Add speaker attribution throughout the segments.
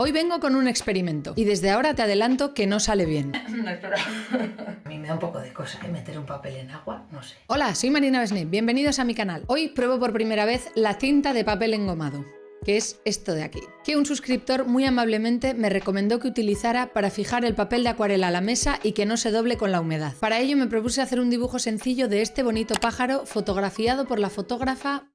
Speaker 1: Hoy vengo con un experimento y desde ahora te adelanto que no sale bien.
Speaker 2: No, espera. A mí me da un poco de cosa, meter un papel en agua, no sé.
Speaker 1: Hola, soy Marina Besné, bienvenidos a mi canal. Hoy pruebo por primera vez la cinta de papel engomado, que es esto de aquí, que un suscriptor muy amablemente me recomendó que utilizara para fijar el papel de acuarela a la mesa y que no se doble con la humedad. Para ello me propuse hacer un dibujo sencillo de este bonito pájaro fotografiado por la fotógrafa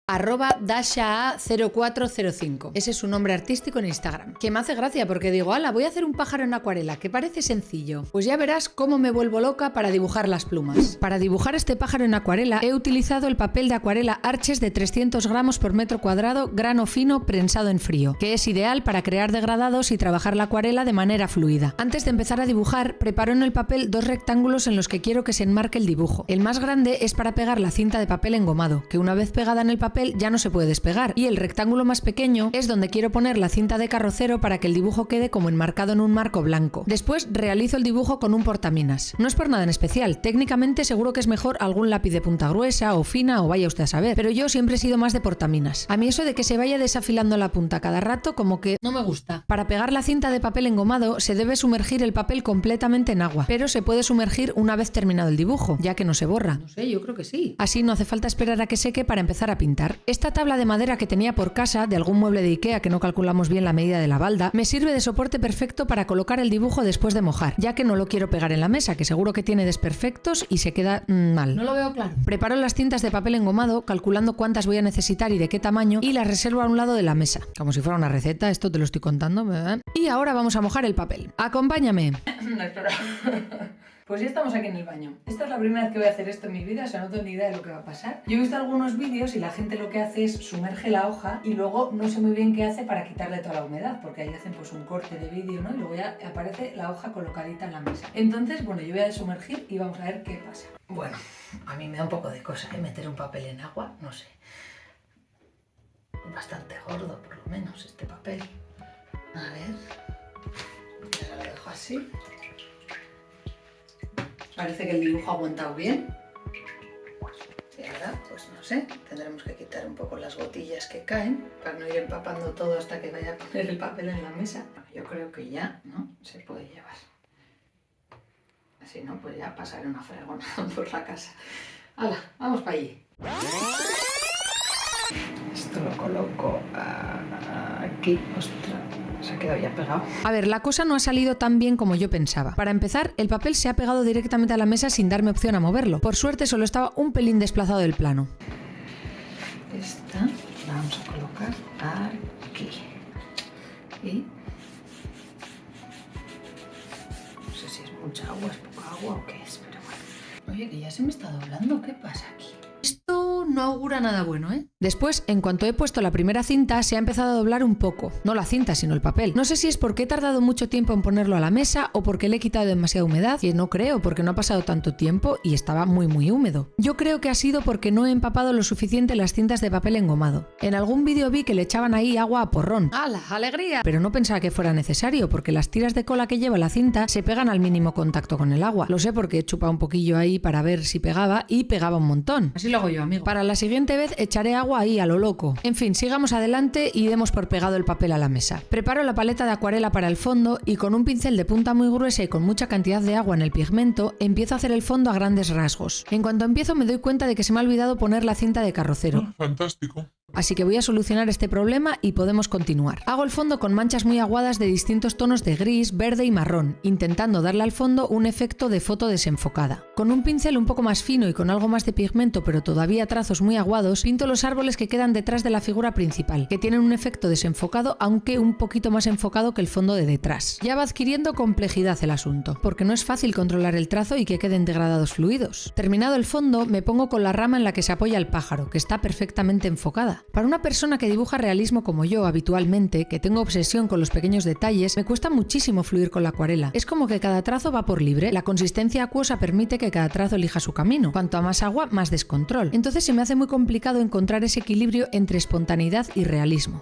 Speaker 1: @dashaa0405. Ese es su nombre artístico en Instagram. Que me hace gracia porque digo, ala, voy a hacer un pájaro en acuarela, que parece sencillo. Pues ya verás cómo me vuelvo loca para dibujar las plumas. Para dibujar este pájaro en acuarela he utilizado el papel de acuarela Arches de 300 gramos por metro cuadrado, grano fino, prensado en frío, que es ideal para crear degradados y trabajar la acuarela de manera fluida. Antes de empezar a dibujar, preparo en el papel dos rectángulos en los que quiero que se enmarque el dibujo. El más grande es para pegar la cinta de papel engomado, que una vez pegada en el papel ya no se puede despegar, y el rectángulo más pequeño es donde quiero poner la cinta de carrocero para que el dibujo quede como enmarcado en un marco blanco. Después realizo el dibujo con un portaminas. No es por nada en especial, técnicamente seguro que es mejor algún lápiz de punta gruesa o fina o vaya usted a saber, pero yo siempre he sido más de portaminas. A mí eso de que se vaya desafilando la punta cada rato como que no me gusta. Para pegar la cinta de papel engomado se debe sumergir el papel completamente en agua, pero se puede sumergir una vez terminado el dibujo, ya que no se borra.
Speaker 2: No sé, yo creo que sí.
Speaker 1: Así no hace falta esperar a que seque para empezar a pintar. Esta tabla de madera que tenía por casa, de algún mueble de Ikea que no calculamos bien la medida de la balda, me sirve de soporte perfecto para colocar el dibujo después de mojar, ya que no lo quiero pegar en la mesa, que seguro que tiene desperfectos y se queda mal.
Speaker 2: No lo veo claro.
Speaker 1: Preparo las cintas de papel engomado, calculando cuántas voy a necesitar y de qué tamaño, y las reservo a un lado de la mesa. Como si fuera una receta, esto te lo estoy contando, ¿verdad? Y ahora vamos a mojar el papel. ¡Acompáñame!
Speaker 2: No, espera. Pues ya estamos aquí en el baño. Esta es la primera vez que voy a hacer esto en mi vida, o sea, no tengo ni idea de lo que va a pasar. Yo he visto algunos vídeos y la gente lo que hace es sumerge la hoja y luego no sé muy bien qué hace para quitarle toda la humedad, porque ahí hacen pues un corte de vídeo, ¿no? Y luego ya aparece la hoja colocadita en la mesa. Entonces, bueno, yo voy a sumergir y vamos a ver qué pasa. Bueno, a mí me da un poco de cosa, meter un papel en agua, no sé. Bastante gordo, por lo menos, este papel. A ver, ya lo dejo así. Parece que el dibujo ha aguantado bien. Y ahora, pues no sé, tendremos que quitar un poco las gotillas que caen para no ir empapando todo hasta que vaya a poner el papel en la mesa. Yo creo que ya, ¿no? Se puede llevar. Así, ¿no? Pues ya pasaré una fregona por la casa. ¡Hala! Vamos para allí. Esto lo coloco aquí. ¡Ostras! Se ha quedado ya pegado.
Speaker 1: A ver, la cosa no ha salido tan bien como yo pensaba. Para empezar, el papel se ha pegado directamente a la mesa sin darme opción a moverlo. Por suerte solo estaba un pelín desplazado del plano.
Speaker 2: Esta la vamos a colocar aquí. Y no sé si es mucha agua, es poca agua o qué es, pero bueno. Oye, que ya se me está doblando, ¿qué pasa aquí?
Speaker 1: Esto no augura nada bueno, ¿eh? Después, en cuanto he puesto la primera cinta, se ha empezado a doblar un poco. No la cinta, sino el papel. No sé si es porque he tardado mucho tiempo en ponerlo a la mesa o porque le he quitado demasiada humedad, que no creo, porque no ha pasado tanto tiempo y estaba muy húmedo. Yo creo que ha sido porque no he empapado lo suficiente las cintas de papel engomado. En algún vídeo vi que le echaban ahí agua a porrón.
Speaker 2: ¡Hala, alegría!
Speaker 1: Pero no pensaba que fuera necesario, porque las tiras de cola que lleva la cinta se pegan al mínimo contacto con el agua. Lo sé porque he chupado un poquillo ahí para ver si pegaba y pegaba un montón.
Speaker 2: Así lo hago yo, amigo.
Speaker 1: Para la siguiente vez echaré agua ahí a lo loco. En fin, sigamos adelante y demos por pegado el papel a la mesa. Preparo la paleta de acuarela para el fondo y con un pincel de punta muy gruesa y con mucha cantidad de agua en el pigmento, empiezo a hacer el fondo a grandes rasgos. En cuanto empiezo me doy cuenta de que se me ha olvidado poner la cinta de carrocero.
Speaker 3: Fantástico.
Speaker 1: Así que voy a solucionar este problema y podemos continuar. Hago el fondo con manchas muy aguadas de distintos tonos de gris, verde y marrón, intentando darle al fondo un efecto de foto desenfocada. Con un pincel un poco más fino y con algo más de pigmento, pero todavía trazos muy aguados, pinto los árboles que quedan detrás de la figura principal, que tienen un efecto desenfocado, aunque un poquito más enfocado que el fondo de detrás. Ya va adquiriendo complejidad el asunto, porque no es fácil controlar el trazo y que queden degradados fluidos. Terminado el fondo, me pongo con la rama en la que se apoya el pájaro, que está perfectamente enfocada. Para una persona que dibuja realismo como yo habitualmente, que tengo obsesión con los pequeños detalles, me cuesta muchísimo fluir con la acuarela. Es como que cada trazo va por libre, la consistencia acuosa permite que cada trazo elija su camino. Cuanto a más agua, más descontrol. Entonces se me hace muy complicado encontrar ese equilibrio entre espontaneidad y realismo.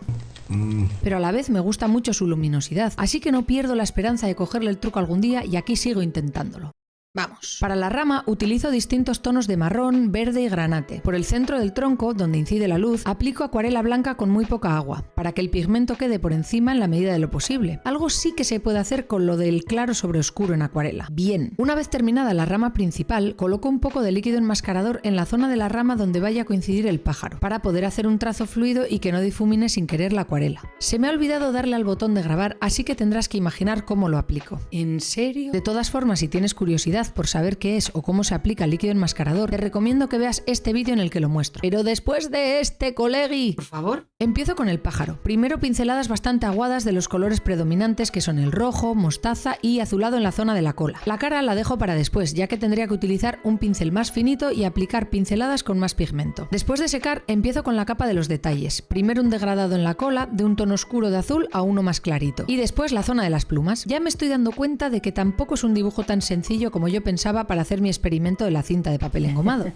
Speaker 1: Pero a la vez me gusta mucho su luminosidad, así que no pierdo la esperanza de cogerle el truco algún día y aquí sigo intentándolo. Vamos. Para la rama utilizo distintos tonos de marrón, verde y granate. Por el centro del tronco, donde incide la luz, aplico acuarela blanca con muy poca agua, para que el pigmento quede por encima en la medida de lo posible. Algo sí que se puede hacer con lo del claro sobre oscuro en acuarela. Bien. Una vez terminada la rama principal, coloco un poco de líquido enmascarador en la zona de la rama donde vaya a coincidir el pájaro, para poder hacer un trazo fluido y que no difumine sin querer la acuarela. Se me ha olvidado darle al botón de grabar, así que tendrás que imaginar cómo lo aplico. ¿En serio? De todas formas, si tienes curiosidad por saber qué es o cómo se aplica el líquido enmascarador, te recomiendo que veas este vídeo en el que lo muestro. Pero después de este, colegui, por favor. Empiezo con el pájaro. Primero pinceladas bastante aguadas de los colores predominantes que son el rojo, mostaza y azulado en la zona de la cola. La cara la dejo para después, ya que tendría que utilizar un pincel más finito y aplicar pinceladas con más pigmento. Después de secar, empiezo con la capa de los detalles. Primero un degradado en la cola, de un tono oscuro de azul a uno más clarito. Y después la zona de las plumas. Ya me estoy dando cuenta de que tampoco es un dibujo tan sencillo como yo pensaba para hacer mi experimento de la cinta de papel engomado.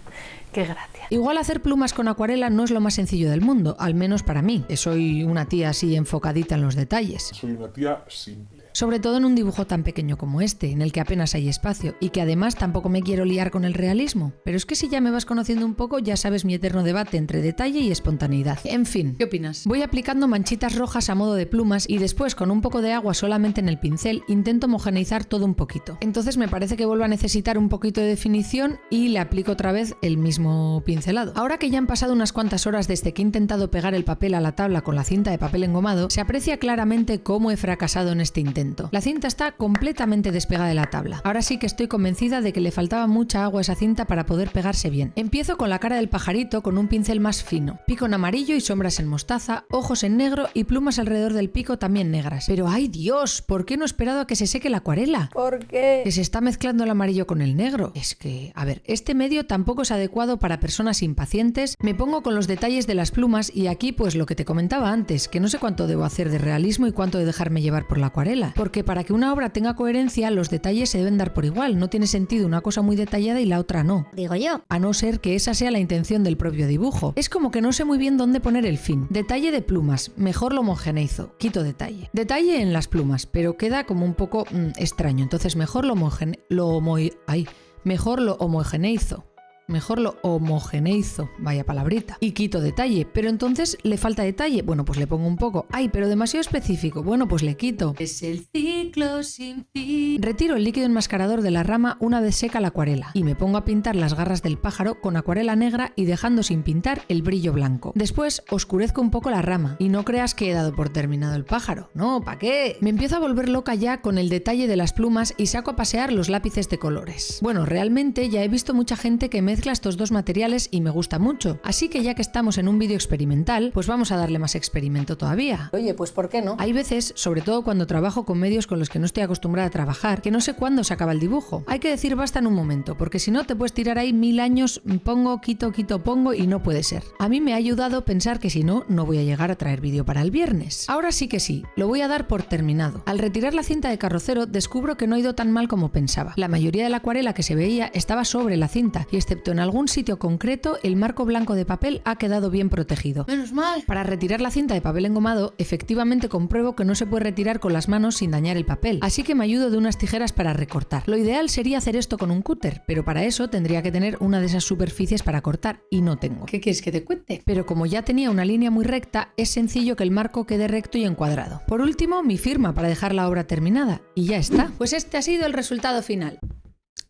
Speaker 2: ¡Qué gracia!
Speaker 1: Igual hacer plumas con acuarela no es lo más sencillo del mundo, al menos para mí, que soy una tía así enfocadita en los detalles.
Speaker 3: Soy una tía simple.
Speaker 1: Sobre todo en un dibujo tan pequeño como este, en el que apenas hay espacio, y que además tampoco me quiero liar con el realismo. Pero es que si ya me vas conociendo un poco, ya sabes mi eterno debate entre detalle y espontaneidad. En fin, ¿qué opinas? Voy aplicando manchitas rojas a modo de plumas y después, con un poco de agua solamente en el pincel, intento homogeneizar todo un poquito. Entonces me parece que vuelvo a necesitar un poquito de definición y le aplico otra vez el mismo pincelado. Ahora que ya han pasado unas cuantas horas desde que he intentado pegar el papel a la tabla con la cinta de papel engomado, se aprecia claramente cómo he fracasado en este intento. La cinta está completamente despegada de la tabla. Ahora sí que estoy convencida de que le faltaba mucha agua a esa cinta para poder pegarse bien. Empiezo con la cara del pajarito con un pincel más fino. Pico en amarillo y sombras en mostaza, ojos en negro y plumas alrededor del pico también negras. Pero ¡ay Dios! ¿Por qué no he esperado a que se seque la acuarela?
Speaker 2: ¿Por qué?
Speaker 1: Que se está mezclando el amarillo con el negro. Es que, a ver, este medio tampoco es adecuado para personas impacientes. Me pongo con los detalles de las plumas y aquí pues lo que te comentaba antes, que no sé cuánto debo hacer de realismo y cuánto de dejarme llevar por la acuarela. Porque para que una obra tenga coherencia, los detalles se deben dar por igual. No tiene sentido una cosa muy detallada y la otra no.
Speaker 4: Digo yo.
Speaker 1: A no ser que esa sea la intención del propio dibujo. Es como que no sé muy bien dónde poner el fin. Detalle de plumas, mejor lo homogeneizo. Quito detalle. Detalle en las plumas, pero queda como un poco extraño. Entonces mejor lo homogeneizo. Mejor lo homogeneizo, vaya palabrita, y quito detalle, pero entonces le falta detalle, bueno pues le pongo un poco, ay pero demasiado específico, bueno pues le quito. Es el ciclo sin fin. Retiro el líquido enmascarador de la rama una vez seca la acuarela y me pongo a pintar las garras del pájaro con acuarela negra y dejando sin pintar el brillo blanco. Después oscurezco un poco la rama y no creas que he dado por terminado el pájaro, no, ¿para qué? Me empiezo a volver loca ya con el detalle de las plumas y saco a pasear los lápices de colores. Bueno, realmente ya he visto mucha gente que mezcla estos dos materiales y me gusta mucho, así que ya que estamos en un vídeo experimental, pues vamos a darle más experimento todavía.
Speaker 2: Oye, pues ¿por qué no?
Speaker 1: Hay veces, sobre todo cuando trabajo con medios con los que no estoy acostumbrada a trabajar, que no sé cuándo se acaba el dibujo. Hay que decir basta en un momento, porque si no te puedes tirar ahí 1000 años, pongo, quito, pongo y no puede ser. A mí me ha ayudado pensar que si no, no voy a llegar a traer vídeo para el viernes. Ahora sí que sí, lo voy a dar por terminado. Al retirar la cinta de carrocero, descubro que no ha ido tan mal como pensaba. La mayoría de la acuarela que se veía estaba sobre la cinta y excepto en algún sitio concreto, el marco blanco de papel ha quedado bien protegido. ¡Menos mal! Para retirar la cinta de papel engomado, efectivamente compruebo que no se puede retirar con las manos sin dañar el papel, así que me ayudo de unas tijeras para recortar. Lo ideal sería hacer esto con un cúter, pero para eso tendría que tener una de esas superficies para cortar y no tengo. ¿Qué quieres que te cuente? Pero como ya tenía una línea muy recta, es sencillo que el marco quede recto y encuadrado. Por último, mi firma para dejar la obra terminada y ya está. Pues este ha sido el resultado final.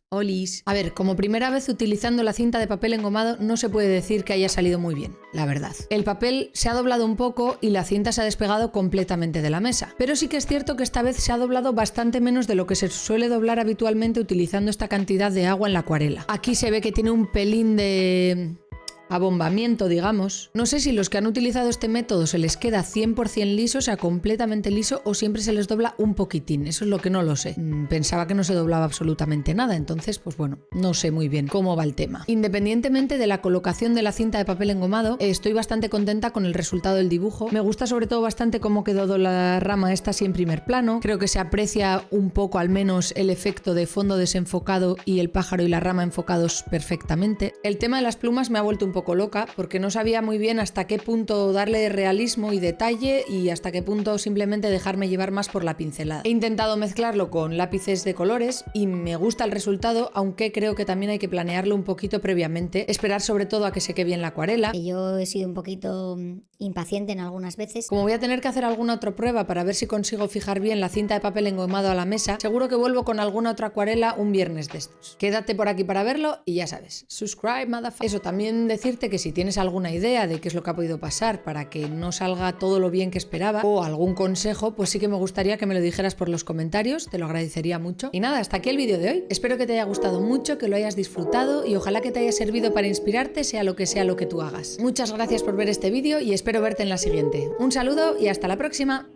Speaker 1: Olis. A ver, como primera vez utilizando la cinta de papel engomado no se puede decir que haya salido muy bien, la verdad. El papel se ha doblado un poco y la cinta se ha despegado completamente de la mesa. Pero sí que es cierto que esta vez se ha doblado bastante menos de lo que se suele doblar habitualmente utilizando esta cantidad de agua en la acuarela. Aquí se ve que tiene un pelín de abombamiento, digamos. No sé si los que han utilizado este método se les queda 100% liso, o sea, completamente liso, o siempre se les dobla un poquitín. Eso es lo que no lo sé. Pensaba que no se doblaba absolutamente nada, entonces, pues bueno, no sé muy bien cómo va el tema. Independientemente de la colocación de la cinta de papel engomado, estoy bastante contenta con el resultado del dibujo. Me gusta sobre todo bastante cómo quedó la rama esta así en primer plano. Creo que se aprecia un poco al menos el efecto de fondo desenfocado y el pájaro y la rama enfocados perfectamente. El tema de las plumas me ha vuelto un poco loca porque no sabía muy bien hasta qué punto darle realismo y detalle y hasta qué punto simplemente dejarme llevar más por la pincelada. He intentado mezclarlo con lápices de colores y me gusta el resultado, aunque creo que también hay que planearlo un poquito previamente, esperar sobre todo a que seque bien la acuarela.
Speaker 3: Yo he sido un poquito impaciente en algunas veces.
Speaker 1: Como voy a tener que hacer alguna otra prueba para ver si consigo fijar bien la cinta de papel engomado a la mesa, seguro que vuelvo con alguna otra acuarela un viernes de estos. Quédate por aquí para verlo y ya sabes, subscribe, motherfucker. Eso, también decirte que si tienes alguna idea de qué es lo que ha podido pasar para que no salga todo lo bien que esperaba o algún consejo, pues sí que me gustaría que me lo dijeras por los comentarios, te lo agradecería mucho. Y nada, hasta aquí el vídeo de hoy. Espero que te haya gustado mucho, que lo hayas disfrutado y ojalá que te haya servido para inspirarte, sea lo que tú hagas. Muchas gracias por ver este vídeo y espero verte en la siguiente. Un saludo y hasta la próxima.